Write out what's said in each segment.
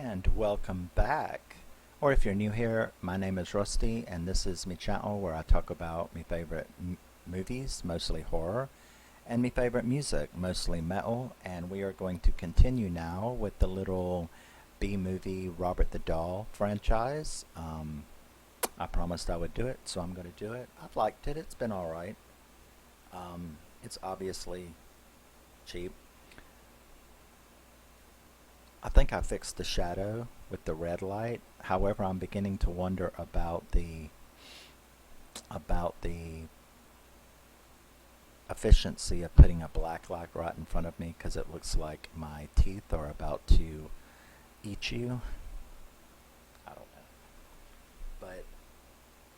And welcome back. Or if you're new here, my name is Rusty, and this is my channel where I talk about my favorite movies, mostly horror, and my favorite music, mostly metal. And we are going to continue now with the little B-movie Robert the Doll franchise. I promised I would do it, so I'm going to do it. I've liked it. It's been alright. It's obviously cheap. I think I fixed the shadow with the red light. However, I'm beginning to wonder about the efficiency of putting a black light right in front of me because it looks like my teeth are about to eat you. I don't know. But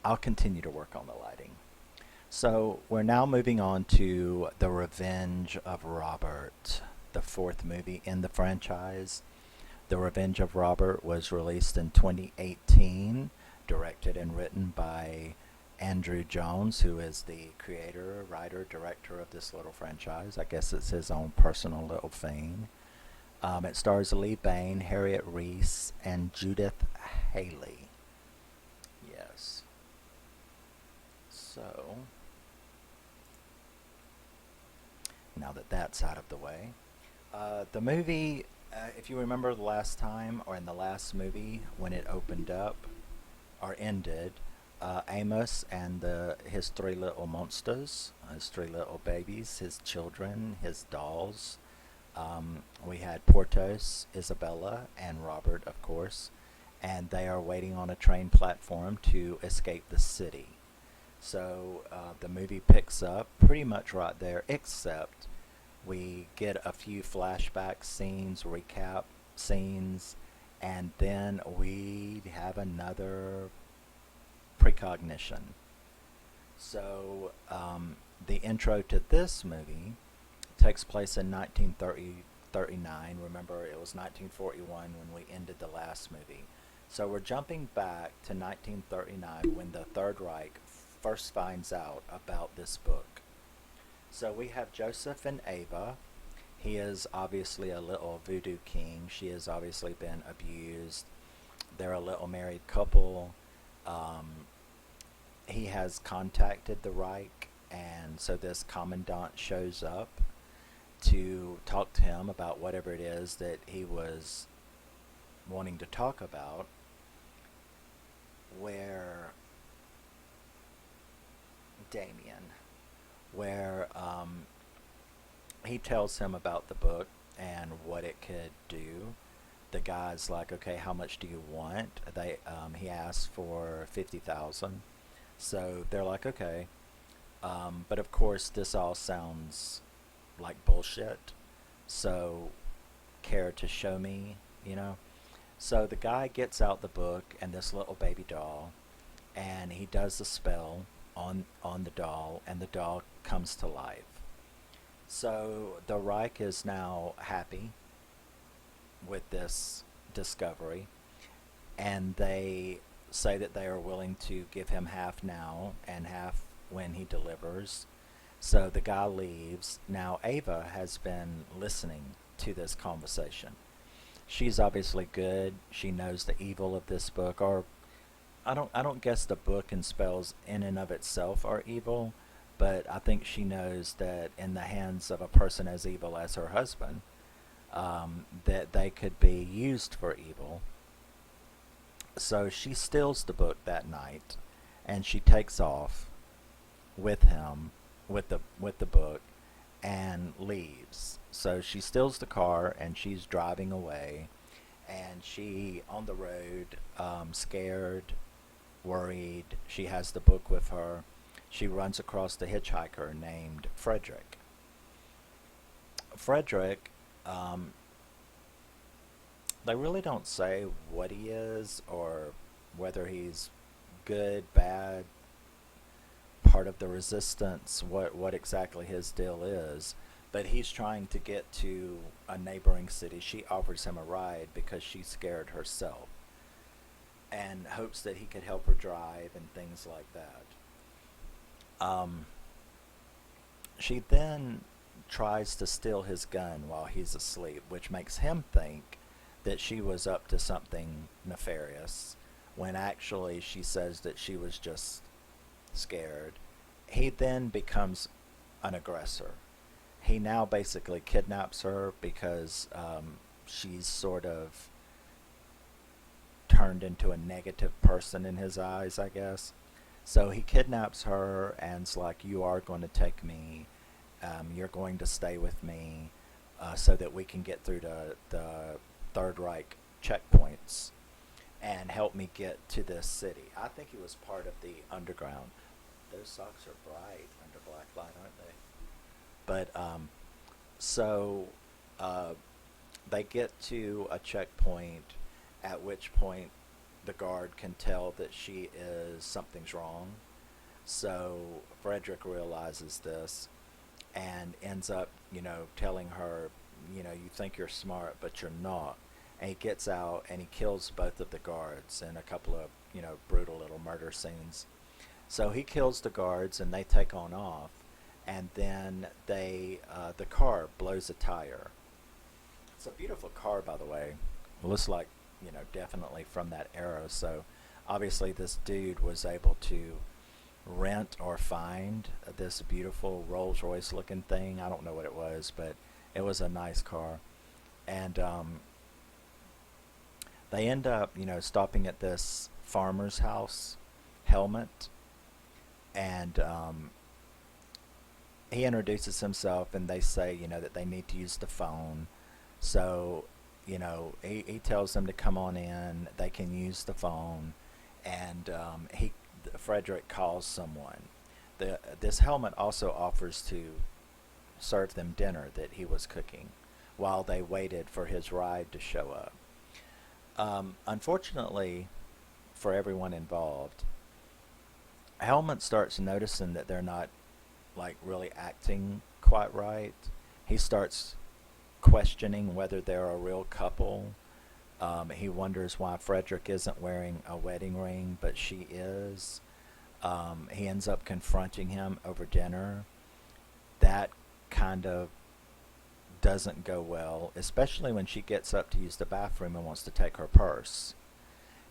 I'll continue to work on the lighting. So we're now moving on to The Revenge of Robert, the fourth movie in the franchise. The Revenge of Robert was released in 2018, directed and written by Andrew Jones, who is the creator, writer, director of this little franchise. I guess it's his own personal little thing. It stars Lee Bane, Harriet Rees, and Judith Haley. Yes. So, now that that's out of the way, the movie, if you remember the last time, or in the last movie, when it opened up, or ended, Amos and his three little monsters, his three little babies, his children, his dolls. We had Portos, Isabella, and Robert, of course, and they are waiting on a train platform to escape the city. So the movie picks up pretty much right there, except we get a few flashback scenes, recap scenes, and then we have another precognition. So the intro to this movie takes place in 1939. Remember, it was 1941 when we ended the last movie. So we're jumping back to 1939 when the Third Reich first finds out about this book. So we have Joseph and Ava. He is obviously a little voodoo king. She has obviously been abused. They're a little married couple. He has contacted the Reich, and so this commandant shows up to talk to him about whatever it is that he was wanting to talk about, where Damien, where he tells him about the book and what it could do. The guy's like, okay, how much do you want? He asks for 50,000. So they're like, okay. But of course, this all sounds like bullshit. So, care to show me, you know? So the guy gets out the book and this little baby doll, and he does the spell on the doll, and the doll comes to life. So the Reich is now happy with this discovery, and they say that they are willing to give him half now and half when he delivers. So the guy leaves. Now Ava has been listening to this conversation. She's obviously good. She knows the evil of this book, or I don't guess the book and spells in and of itself are evil, but I think she knows that in the hands of a person as evil as her husband, that they could be used for evil. So she steals the book that night, and she takes off with him, with the book, and leaves. So she steals the car, and she's driving away, and she on the road, scared, worried. She has the book with her. She runs across the hitchhiker named Frederick. Frederick, they really don't say what he is or whether he's good, bad, part of the resistance, what exactly his deal is. But he's trying to get to a neighboring city. She offers him a ride because she's scared herself, and hopes that he could help her drive and things like that. She then tries to steal his gun while he's asleep, which makes him think that she was up to something nefarious, when actually she says that she was just scared. He then becomes an aggressor. He now basically kidnaps her because she's sort of turned into a negative person in his eyes, I guess. So he kidnaps her and's like, "You are going to take me. You're going to stay with me, so that we can get through the Third Reich checkpoints and help me get to this city." I think he was part of the underground. Those socks are bright under black light, aren't they? But so uh, they get to a checkpoint, at which point the guard can tell that she is something's wrong. So Frederick realizes this and ends up, telling her, you think you're smart, but you're not. And he gets out and he kills both of the guards in a couple of, brutal little murder scenes. So he kills the guards and they take on off. And then the car blows a tire. It's a beautiful car, by the way. It looks like, definitely from that era. So obviously this dude was able to rent or find this beautiful Rolls Royce looking thing. I don't know what it was, but it was a nice car. And they end up, stopping at this farmer's house, Helmet, and he introduces himself, and they say, that they need to use the phone. So, he tells them to come on in. They can use the phone, and Frederick calls someone. This Helmet also offers to serve them dinner that he was cooking while they waited for his ride to show up. Unfortunately for everyone involved, Helmet starts noticing that they're not like really acting quite right. He starts questioning whether they're a real couple. He wonders why Frederick isn't wearing a wedding ring, but she is. He ends up confronting him over dinner. That kind of doesn't go well, especially when she gets up to use the bathroom and wants to take her purse.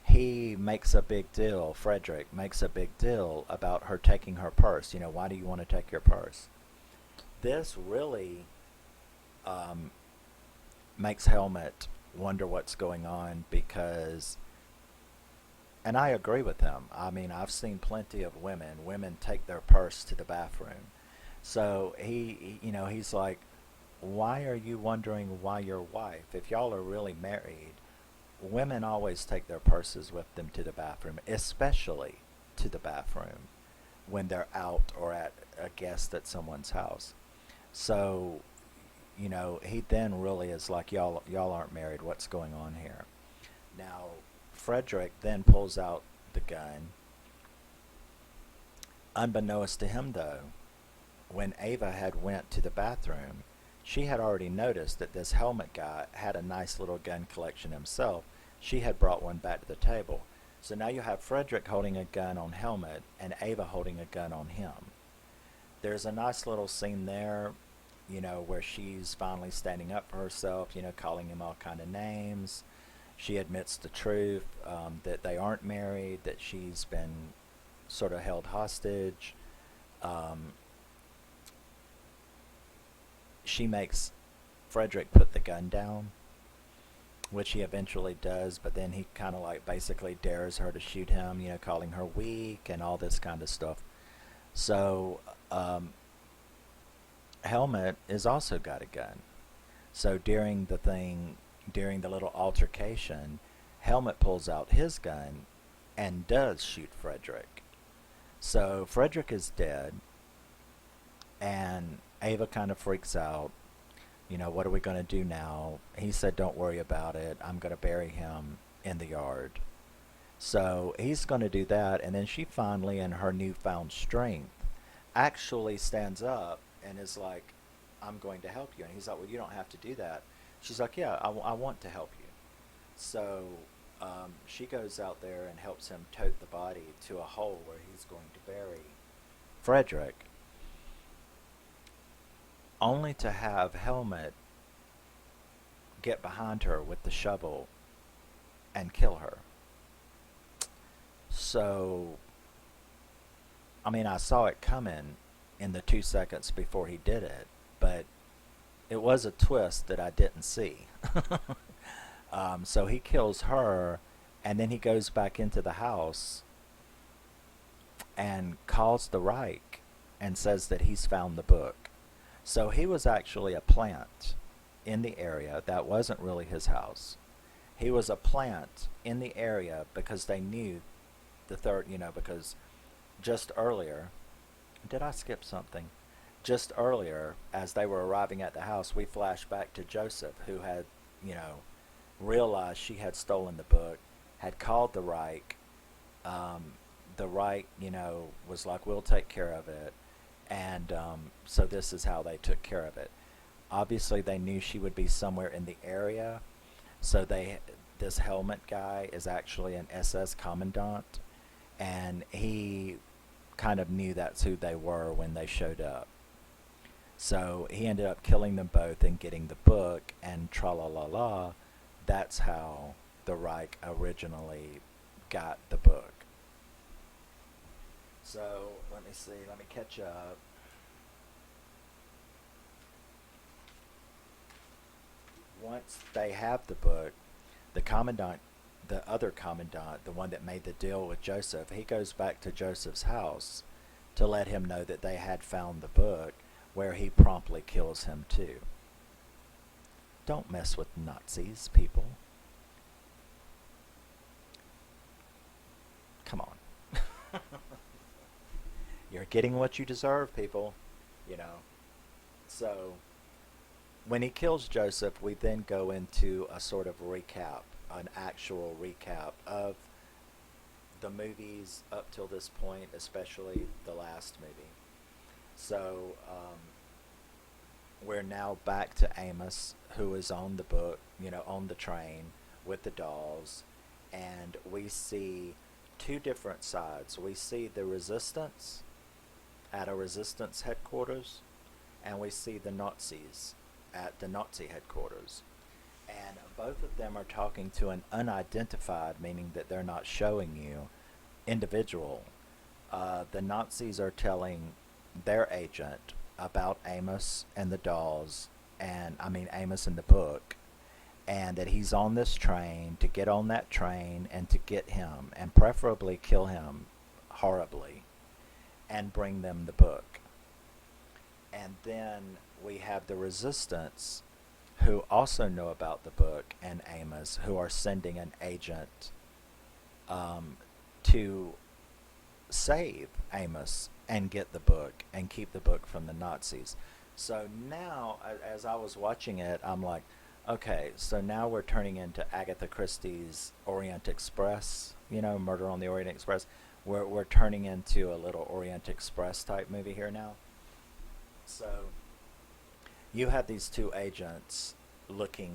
He makes a big deal, Frederick makes a big deal about her taking her purse. Why do you want to take your purse? This really makes Helmet wonder what's going on because, and I agree with him. I mean, I've seen plenty of women take their purse to the bathroom. So he's like, why are you wondering why your wife, if y'all are really married, women always take their purses with them to the bathroom, especially to the bathroom when they're out or at a guest at someone's house. So, he then really is like, y'all aren't married. What's going on here? Now, Frederick then pulls out the gun. Unbeknownst to him, though, when Ava had went to the bathroom, she had already noticed that this Helmet guy had a nice little gun collection himself. She had brought one back to the table. So now you have Frederick holding a gun on Helmet and Ava holding a gun on him. There's a nice little scene there, where she's finally standing up for herself, calling him all kind of names. She admits the truth, that they aren't married, that she's been sort of held hostage. She makes Frederick put the gun down, which he eventually does, but then he kind of like basically dares her to shoot him, calling her weak and all this kind of stuff. So, Helmet has also got a gun. So during the little altercation, Helmet pulls out his gun and does shoot Frederick. So Frederick is dead, and Ava kind of freaks out. What are we going to do now? He said, don't worry about it. I'm going to bury him in the yard. So he's going to do that, and then she finally, in her newfound strength, actually stands up and is like, I'm going to help you. And he's like, well, you don't have to do that. She's like, yeah, I want to help you. So she goes out there and helps him tote the body to a hole where he's going to bury Frederick, only to have Helmet get behind her with the shovel and kill her. So, I mean, I saw it coming in the 2 seconds before he did it, but it was a twist that I didn't see. So he kills her, and then he goes back into the house and calls the Reich and says that he's found the book. So he was actually a plant in the area. That wasn't really his house. He was a plant in the area because they knew the third, because just earlier, did I skip something? Just earlier, as they were arriving at the house, we flashed back to Joseph, who had, realized she had stolen the book, had called the Reich. The Reich, was like, we'll take care of it. And so this is how they took care of it. Obviously, they knew she would be somewhere in the area. So this helmet guy is actually an SS commandant. And he kind of knew that's who they were when they showed up. So he ended up killing them both and getting the book, and tra-la-la-la, that's how the Reich originally got the book. So, let me see, let me catch up. Once they have the book, the commandant, the other commandant, the one that made the deal with Joseph, he goes back to Joseph's house to let him know that they had found the book, where he promptly kills him too. Don't mess with Nazis, people. Come on. You're getting what you deserve, people. So, when he kills Joseph, we then go into a sort of recap, an actual recap of the movies up till this point, especially the last movie. So, we're now back to Amos, who is on the book, on the train with the dolls, and we see two different sides. We see the resistance at a resistance headquarters, and we see the Nazis at the Nazi headquarters. And both of them are talking to an unidentified, meaning that they're not showing you, individual. The Nazis are telling their agent about Amos and the dolls, and Amos and the book, and that he's on this train, to get on that train and to get him, and preferably kill him horribly, and bring them the book. And then we have the resistance, who also know about the book and Amos, who are sending an agent to save Amos and get the book and keep the book from the Nazis. So now, as I was watching it, I'm like, okay, so now we're turning into Agatha Christie's Orient Express, Murder on the Orient Express. We're turning into a little Orient Express type movie here now. So you have these two agents looking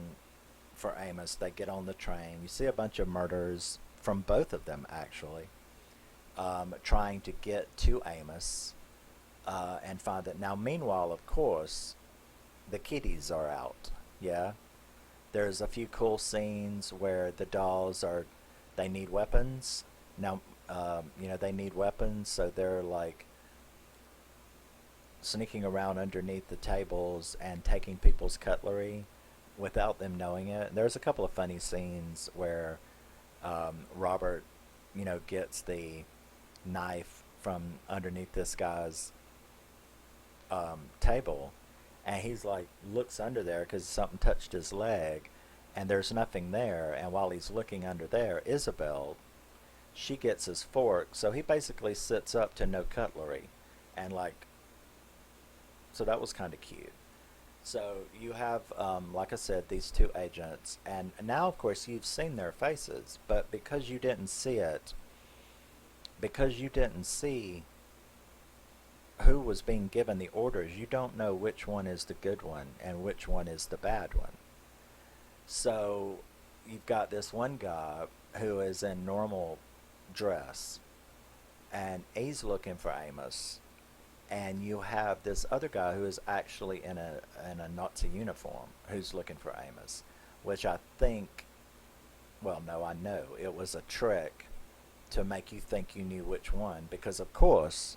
for Amos. They get on the train. You see a bunch of murders from both of them, actually, trying to get to Amos and find it. Now, meanwhile, of course, the kiddies are out. Yeah, there's a few cool scenes where the dolls they need weapons. Now, they need weapons, so they're like sneaking around underneath the tables and taking people's cutlery without them knowing it. There's a couple of funny scenes where Robert, gets the knife from underneath this guy's table, and he's like, looks under there because something touched his leg, and there's nothing there. And while he's looking under there, Isabel, she gets his fork, so he basically sits up to no cutlery, and so that was kind of cute. So you have, like I said, these two agents, and now, of course, you've seen their faces, but because you didn't see who was being given the orders, you don't know which one is the good one and which one is the bad one. So you've got this one guy who is in normal dress, and he's looking for Amos, and you have this other guy who is actually in a Nazi uniform who's looking for Amos. which I think, well, no, I know it was a trick to make you think you knew which one, because of course,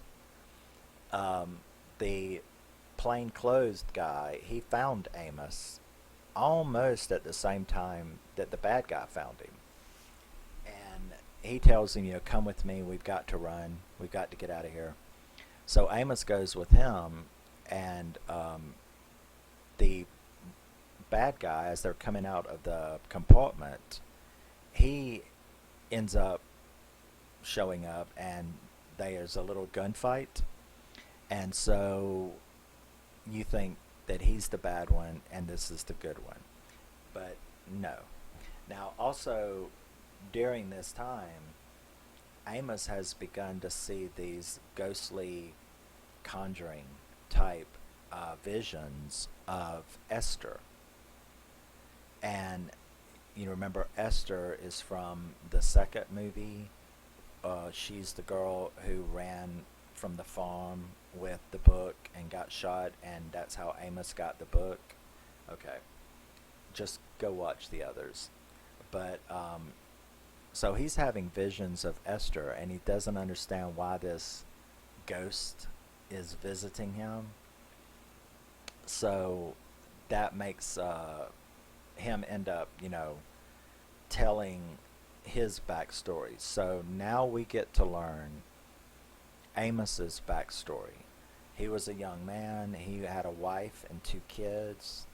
um, the plainclothes guy, he found Amos almost at the same time that the bad guy found him. And he tells him, come with me, we've got to run, we've got to get out of here. So Amos goes with him, and the bad guy, as they're coming out of the compartment, he ends up showing up, and there's a little gunfight. And so you think that he's the bad one and this is the good one. But no. Now, also, during this time, Amos has begun to see these ghostly conjuring type visions of Esther. And you remember Esther is from the second movie. She's the girl who ran from the farm with the book and got shot, and that's how Amos got the book. Okay, just go watch the others. But so he's having visions of Esther, and he doesn't understand why this ghost is visiting him. So that makes him end up, telling his backstory. So now we get to learn Amos's backstory. He was a young man. He had a wife and 2 kids.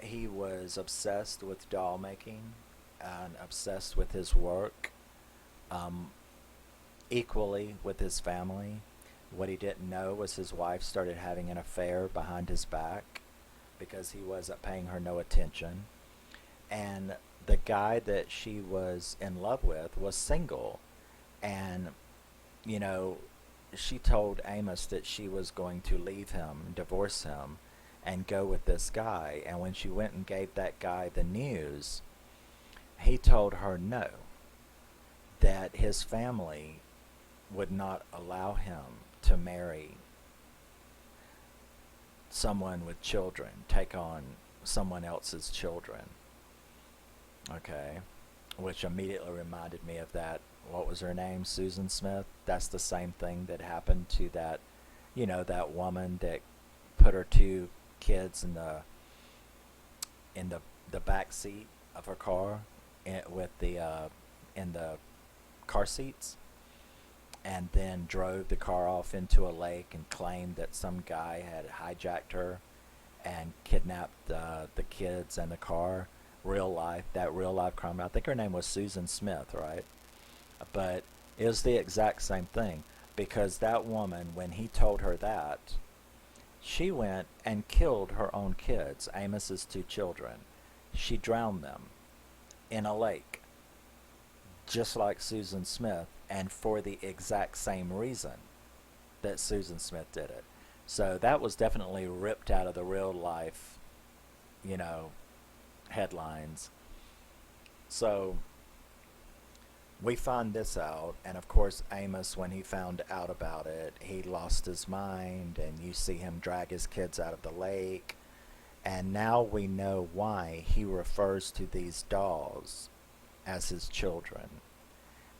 He was obsessed with doll making and obsessed with his work, equally with his family. What he didn't know was his wife started having an affair behind his back because he wasn't paying her no attention. And the guy that she was in love with was single. And, she told Amos that she was going to leave him, divorce him, and go with this guy. And when she went and gave that guy the news, he told her no, that his family would not allow him to marry someone with children, take on someone else's children. Okay, which immediately reminded me of that, what was her name, Susan Smith? That's the same thing that happened to that, that woman that put her 2 kids in the back seat of her car, with the in the car seats, and then drove the car off into a lake and claimed that some guy had hijacked her and kidnapped the kids and the car. That real life crime. I think her name was Susan Smith, right? But it was the exact same thing, because that woman, when he told her that, she went and killed her own kids, Amos's 2 children. She drowned them in a lake, just like Susan Smith, and for the exact same reason that Susan Smith did it. So that was definitely ripped out of the real life, headlines. So we find this out, and of course Amos, when he found out about it, he lost his mind, and you see him drag his kids out of the lake. And now we know why he refers to these dolls as his children,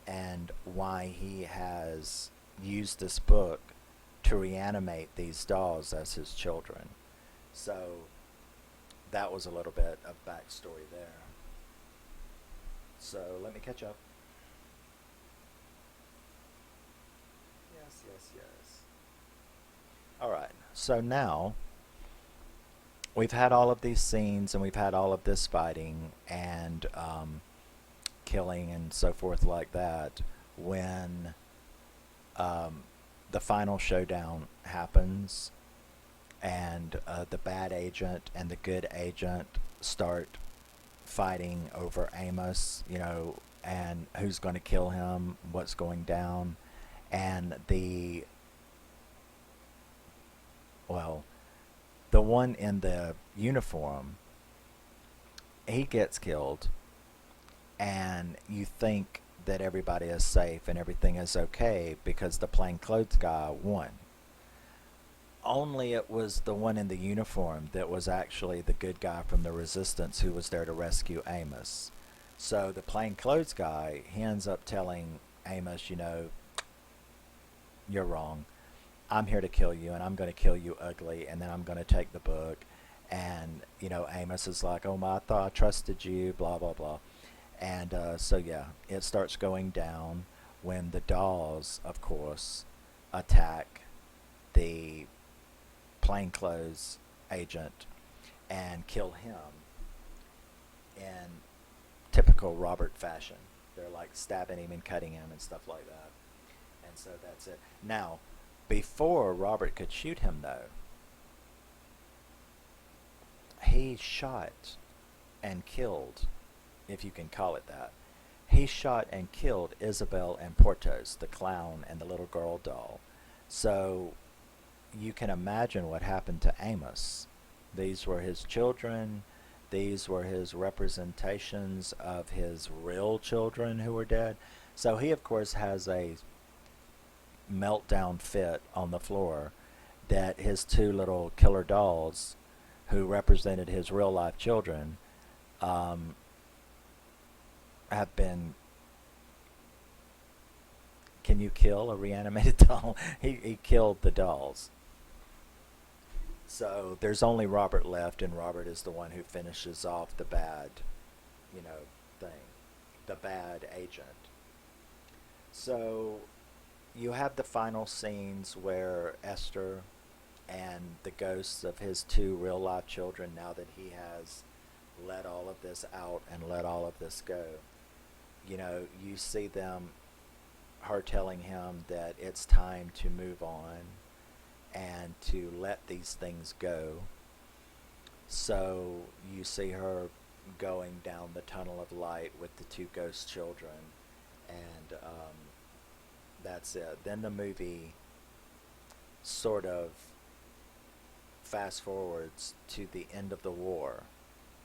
and why he has used this book to reanimate these dolls as his children. So that was a little bit of backstory there. So let me catch up. Yes. Alright, so now we've had all of these scenes, and we've had all of this fighting and killing and so forth like that. When the final showdown happens, and the bad agent and the good agent start fighting over Amos, and who's going to kill him, what's going down. And the one in the uniform, he gets killed, and you think that everybody is safe and everything is okay because the plainclothes guy won. only it was the one in the uniform that was actually the good guy from the resistance who was there to rescue Amos. So the plainclothes guy, he ends up telling Amos, you're wrong. I'm here to kill you, and I'm going to kill you ugly, and then I'm going to take the book. And, Amos is like, oh my, I thought I trusted you, blah, blah, blah. And so, yeah, it starts going down when the dolls, of course, attack the plainclothes agent and kill him in typical Robert fashion. They're like stabbing him and cutting him and stuff like that. And so that's it. Now, before Robert could shoot him, though, he shot and killed, if you can call it that. He shot and killed Isabel and Portos, the clown and the little girl doll. So you can imagine what happened to Amos. These were his children. These were his representations of his real children who were dead. So he, of course, has a meltdown fit on the floor that his two little killer dolls, who represented his real life children, have been. Can you kill a reanimated doll? He killed the dolls. So there's only Robert left, and Robert is the one who finishes off the bad, thing, the bad agent. So you have the final scenes where Esther and the ghosts of his two real life children, now that he has let all of this out and let all of this go, you see them, her telling him that it's time to move on and to let these things go. So you see her going down the tunnel of light with the two ghost children, and that's it. Then the movie sort of fast forwards to the end of the war,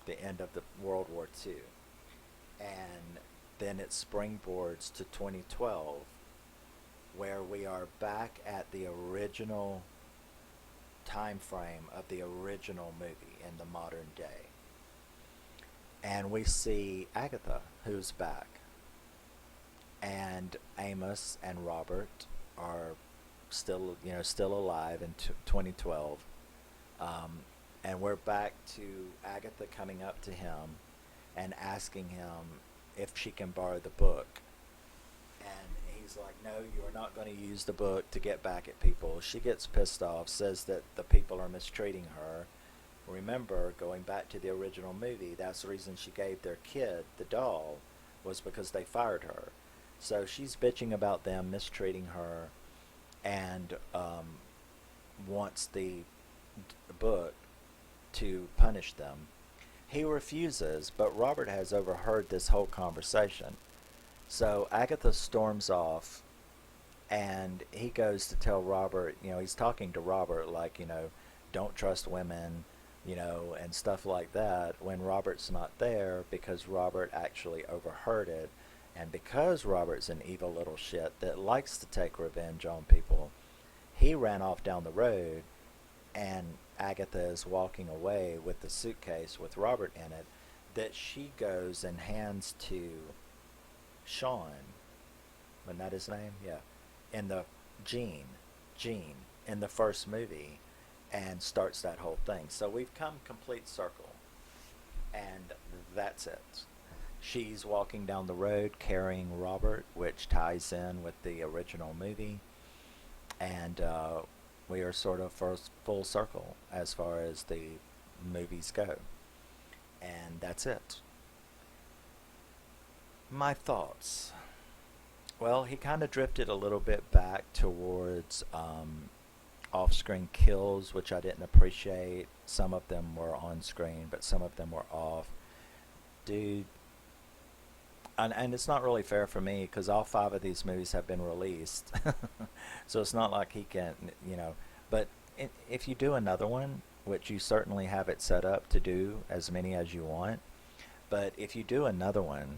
the end of the World War II, and then it springboards to 2012, where we are back at the original time frame of the original movie in the modern day. And we see Agatha, who's back. And Amos and Robert are still alive in 2012. And we're back to Agatha coming up to him and asking him if she can borrow the book. And he's like, no, you are not going to use the book to get back at people. She gets pissed off, says that the people are mistreating her. Remember, going back to the original movie, that's the reason she gave their kid the doll, was because they fired her. So she's bitching about them mistreating her, and wants the book to punish them. He refuses, but Robert has overheard this whole conversation. So Agatha storms off, and he goes to tell Robert, he's talking to Robert like, don't trust women, and stuff like that, when Robert's not there, because Robert actually overheard it. And because Robert's an evil little shit that likes to take revenge on people, he ran off down the road, and Agatha is walking away with the suitcase with Robert in it that she goes and hands to Sean. Wasn't that his name? Yeah. In the Gene, in the first movie, and starts that whole thing. So we've come complete circle, and that's it. She's walking down the road carrying Robert, which ties in with the original movie, and we are sort of first full circle as far as the movies go, and that's it. My thoughts. Well, he kind of drifted a little bit back towards off-screen kills, which I didn't appreciate. Some of them were on screen, but some of them were off. Dude, and it's not really fair for me because all 5 of these movies have been released. So it's not like he can, but if you do another one, which you certainly have it set up to do as many as you want, but if you do another one,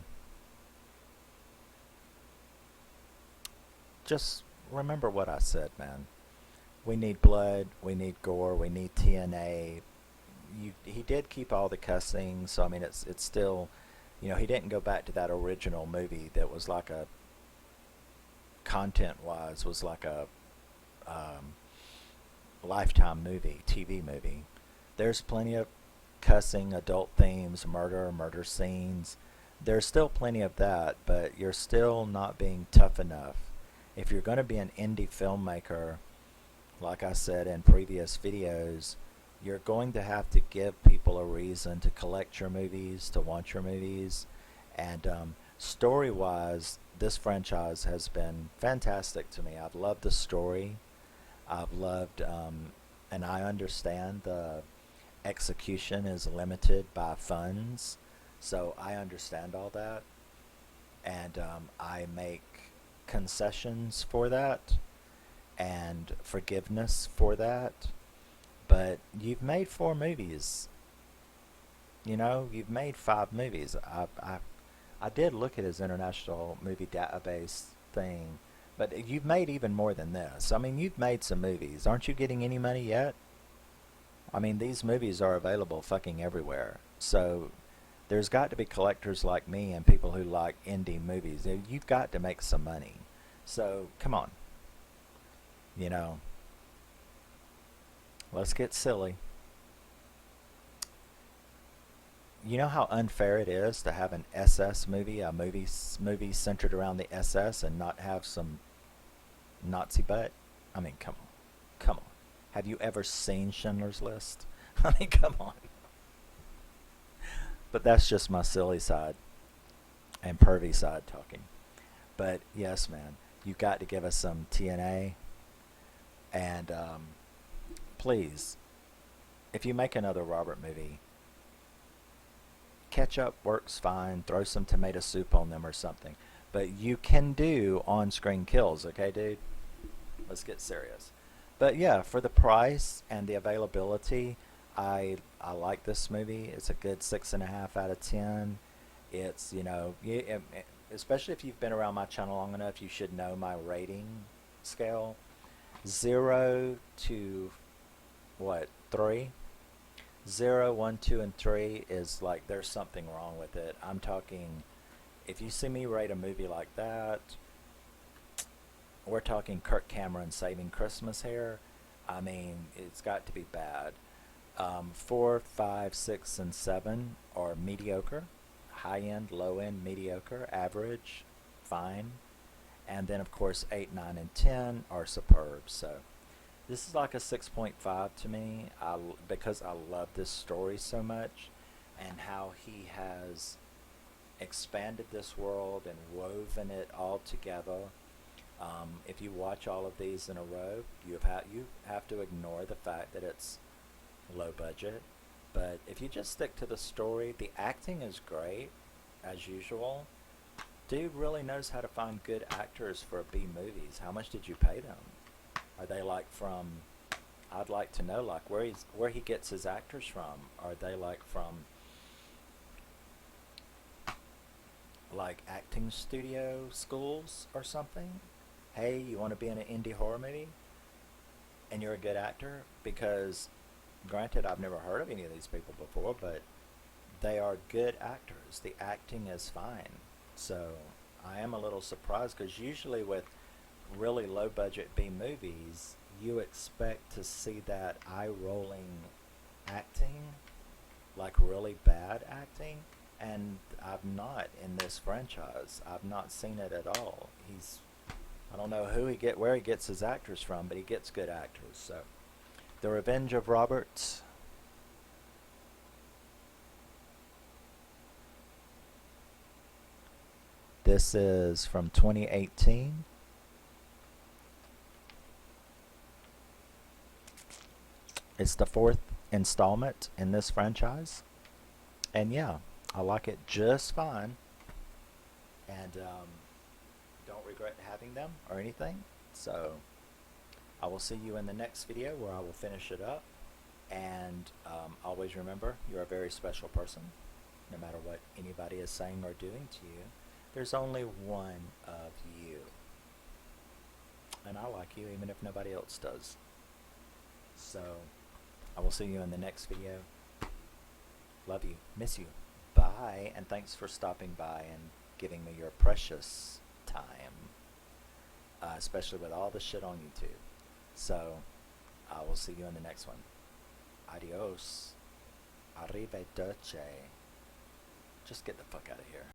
just remember what I said, man. We need blood, we need gore, we need TNA. He did keep all the cussing, so I mean it's still, he didn't go back to that original movie that was like a content wise was like a um, Lifetime movie, TV movie. There's plenty of cussing, adult themes, murder scenes. There's still plenty of that, but you're still not being tough enough. If you're going to be an indie filmmaker, like I said in previous videos, you're going to have to give people a reason to collect your movies, to want your movies. And story-wise, this franchise has been fantastic to me. I've loved the story. I've loved, and I understand the execution is limited by funds. So I understand all that. And I make concessions for that and forgiveness for that. But you've made 4 movies. You've made 5 movies. I did look at his international movie database thing, but you've made even more than this. I mean, you've made some movies. Aren't you getting any money yet? I mean, these movies are available fucking everywhere. So there's got to be collectors like me and people who like indie movies. You've got to make some money. So come on, you know, let's get silly. You know how unfair it is to have an SS movie, movie centered around the SS, and not have some Nazi butt? I mean, come on, come on. Have you ever seen Schindler's List? I mean, come on. But that's just my silly side and pervy side talking. But yes, man, you got to give us some TNA, and please, if you make another Robert movie, ketchup works fine. Throw some tomato soup on them or something. But you can do on-screen kills, okay, dude? Let's get serious. But yeah, for the price and the availability, I like this movie. It's a good 6.5 out of 10. It's, especially if you've been around my channel long enough, you should know my rating scale. 0 to what, 3? 0, 1, 2, and 3 is like there's something wrong with it. I'm talking, if you see me rate a movie like that, we're talking Kirk Cameron Saving Christmas here. I mean, it's got to be bad. 4, 5, 6, and 7 are mediocre. High end, low end, mediocre, average, fine. And then of course 8, 9, and 10 are superb. So this is like a 6.5 to me, because I love this story so much and how he has expanded this world and woven it all together. If you watch all of these in a row, you have to ignore the fact that it's low budget. But if you just stick to the story, the acting is great, as usual. Dude really knows how to find good actors for B movies. How much did you pay them? Are they like from, I'd like to know like where he gets his actors from. Are they like from like acting studio schools or something? Hey, you want to be in an indie horror movie and you're a good actor? Because granted, I've never heard of any of these people before, but they are good actors. The acting is fine. So I am a little surprised, because usually with really low budget B movies, you expect to see that eye rolling acting, like really bad acting, and I've not in this franchise. I've not seen it at all. I don't know where he gets his actors from, but he gets good actors. So The Revenge of Robert. This is from 2018. It's the 4th installment in this franchise. And yeah, I like it just fine. And don't regret having them or anything. So I will see you in the next video where I will finish it up. And always remember, you're a very special person. No matter what anybody is saying or doing to you, there's only one of you. And I like you even if nobody else does. So I will see you in the next video. Love you. Miss you. Bye. And thanks for stopping by and giving me your precious time. Especially with all the shit on YouTube. So I will see you in the next one. Adios. Arrivederci. Just get the fuck out of here.